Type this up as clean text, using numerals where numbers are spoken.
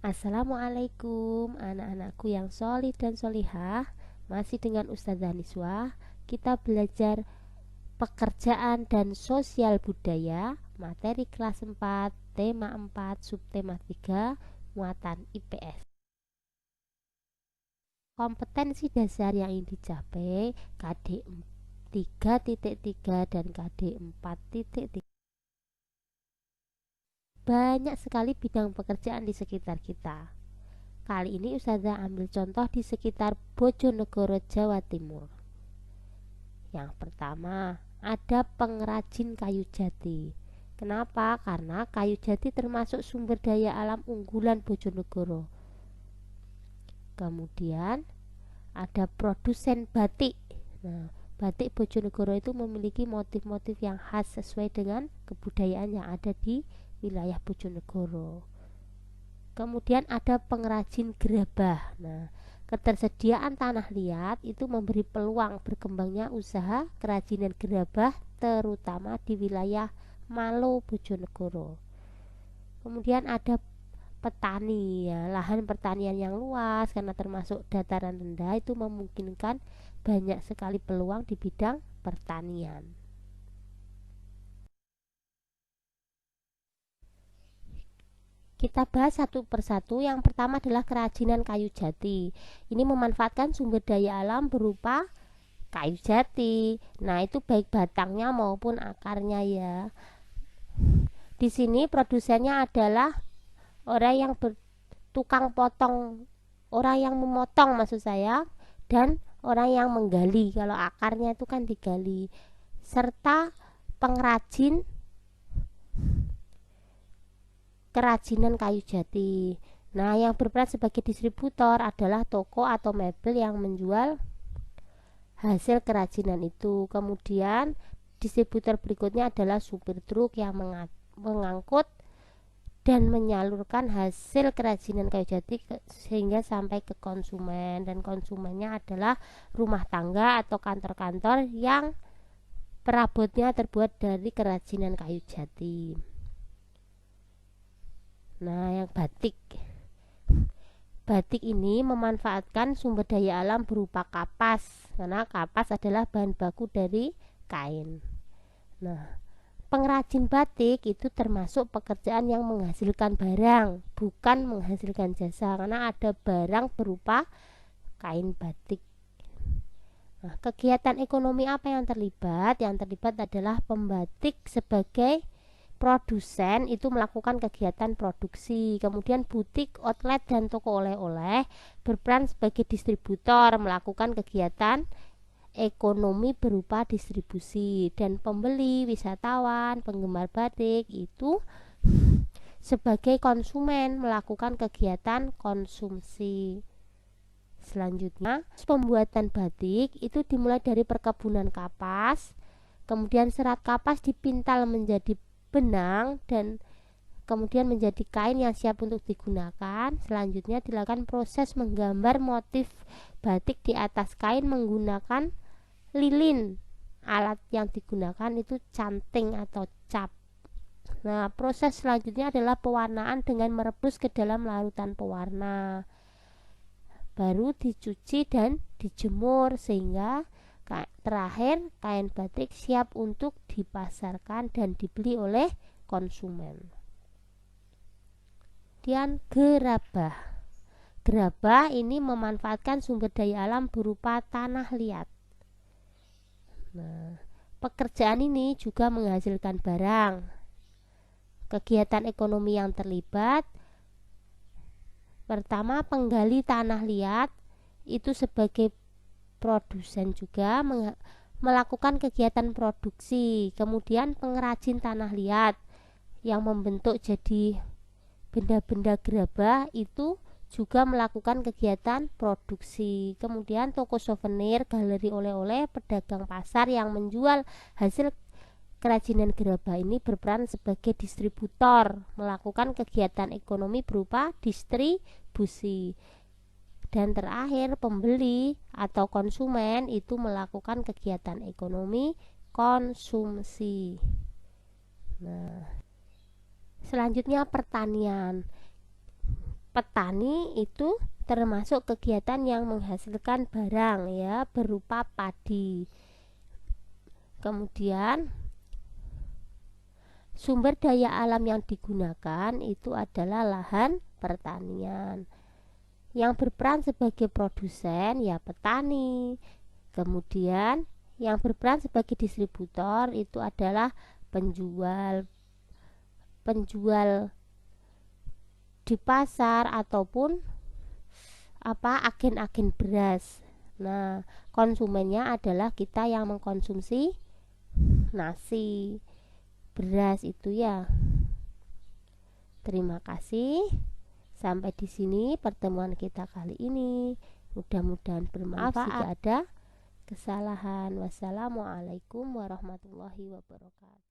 Assalamualaikum anak-anakku yang solih dan solihah. Masih dengan Ustazah Niswa. Kita belajar pekerjaan dan sosial budaya, materi kelas 4, tema 4, subtema 3, muatan IPS. Kompetensi dasar yang ingin dicapai KD 3.3 dan KD 4.3. Banyak sekali bidang pekerjaan di sekitar kita. Kali ini Ustazah ambil contoh di sekitar Bojonegoro, Jawa Timur. Yang pertama, ada pengrajin kayu jati. Kenapa? Karena kayu jati termasuk sumber daya alam unggulan Bojonegoro. Kemudian ada produsen batik. Nah, batik Bojonegoro itu memiliki motif-motif yang khas sesuai dengan kebudayaan yang ada di wilayah Bojonegoro. Kemudian ada pengrajin gerabah. Nah, ketersediaan tanah liat itu memberi peluang berkembangnya usaha kerajinan gerabah terutama di wilayah Malo, Bojonegoro. Kemudian ada petani, ya, lahan pertanian yang luas karena termasuk dataran rendah itu memungkinkan banyak sekali peluang di bidang pertanian. Kita bahas satu persatu. Yang pertama adalah kerajinan kayu jati. Ini memanfaatkan sumber daya alam berupa kayu jati. Nah, itu baik batangnya maupun akarnya ya. Di sini produsennya adalah orang yang tukang potong, orang yang memotong maksud saya, dan orang yang menggali. Kalau akarnya itu kan digali. Serta pengrajin kerajinan kayu jati. Nah, yang berperan sebagai distributor adalah toko atau mebel yang menjual hasil kerajinan itu. Kemudian distributor berikutnya adalah supir truk yang mengangkut dan menyalurkan hasil kerajinan kayu jati sehingga sampai ke konsumen, dan konsumennya adalah rumah tangga atau kantor-kantor yang perabotnya terbuat dari kerajinan kayu jati. Nah, yang batik. Batik ini memanfaatkan sumber daya alam berupa kapas, karena kapas adalah bahan baku dari kain. Nah, pengrajin batik itu termasuk pekerjaan yang menghasilkan barang, bukan menghasilkan jasa, karena ada barang berupa kain batik. Nah, kegiatan ekonomi apa yang terlibat? Yang terlibat adalah pembatik sebagai produsen itu melakukan kegiatan produksi. Kemudian butik, outlet, dan toko oleh-oleh berperan sebagai distributor melakukan kegiatan ekonomi berupa distribusi, dan pembeli, wisatawan, penggemar batik itu sebagai konsumen melakukan kegiatan konsumsi. Selanjutnya, pembuatan batik itu dimulai dari perkebunan kapas, kemudian serat kapas dipintal menjadi benang dan kemudian menjadi kain yang siap untuk digunakan. Selanjutnya dilakukan proses menggambar motif batik di atas kain menggunakan lilin. Alat yang digunakan itu canting atau cap. Nah, proses selanjutnya adalah pewarnaan dengan merebus ke dalam larutan pewarna. Baru dicuci dan dijemur sehingga terakhir kain batik siap untuk dipasarkan dan dibeli oleh konsumen. Kemudian gerabah. Gerabah ini memanfaatkan sumber daya alam berupa tanah liat. Nah, pekerjaan ini juga menghasilkan barang. Kegiatan ekonomi yang terlibat, pertama penggali tanah liat itu sebagai produsen juga melakukan kegiatan produksi. Kemudian pengrajin tanah liat yang membentuk jadi benda-benda gerabah itu juga melakukan kegiatan produksi. Kemudian toko souvenir, galeri oleh-oleh, pedagang pasar yang menjual hasil kerajinan gerabah ini berperan sebagai distributor melakukan kegiatan ekonomi berupa distribusi. Dan terakhir pembeli atau konsumen itu melakukan kegiatan ekonomi konsumsi. Nah, selanjutnya pertanian. petani itu termasuk kegiatan yang menghasilkan barang ya, berupa padi. Kemudian sumber daya alam yang digunakan itu adalah lahan pertanian. Yang berperan sebagai produsen ya petani. Kemudian yang berperan sebagai distributor itu adalah penjual di pasar ataupun agen-agen beras. Nah, konsumennya adalah kita yang mengkonsumsi nasi, beras itu ya. Terima kasih. Sampai di sini pertemuan kita kali ini. Mudah-mudahan bermanfaat. Jika ada kesalahan. Wassalamualaikum warahmatullahi wabarakatuh.